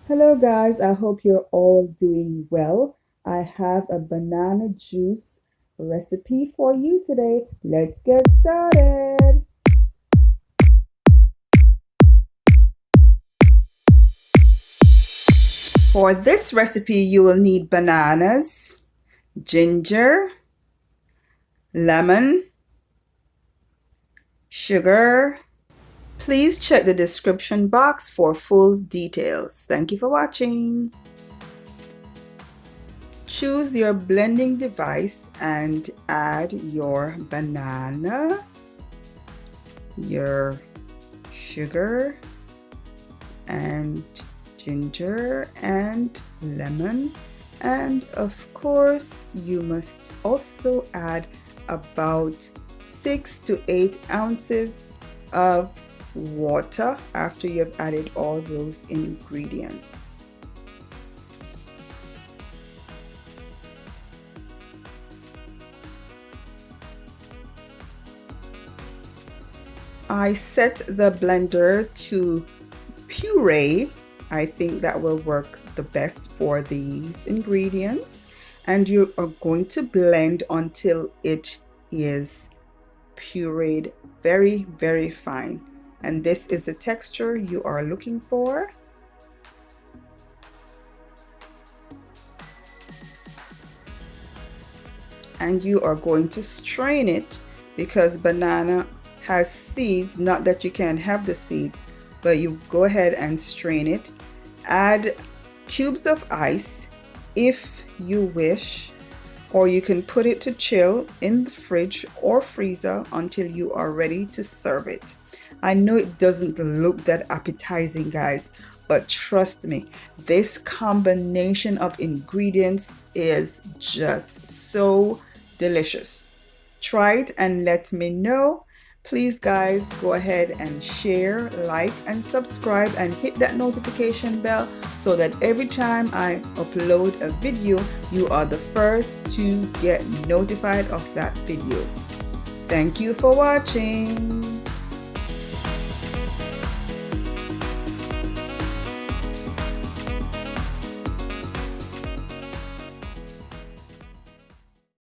Hello guys, I hope you're all doing well. I have a banana juice recipe for you today. Let's get started. For this recipe, you will need bananas, ginger, lemon, sugar. Please check the description box for full details. Thank you for watching. Choose your blending device and add your banana, your sugar, and ginger and lemon, and of course you must also add about 6 to 8 ounces of water after you have added all those ingredients. I set the blender to puree. I think that will work the best for these ingredients, and you are going to blend until it is pureed very fine, and this is the texture you are looking for. And you are going to strain it because banana has seeds, not that you can't have the seeds, but you go ahead and strain it. Add cubes of ice if you wish, or you can put it to chill in the fridge or freezer until you are ready to serve it. I know it doesn't look that appetizing, guys, but trust me, this combination of ingredients is just so delicious. Try it and let me know. Please guys, go ahead and share, like, and subscribe, and hit that notification bell so that every time I upload a video, you are the first to get notified of that video. Thank you for watching.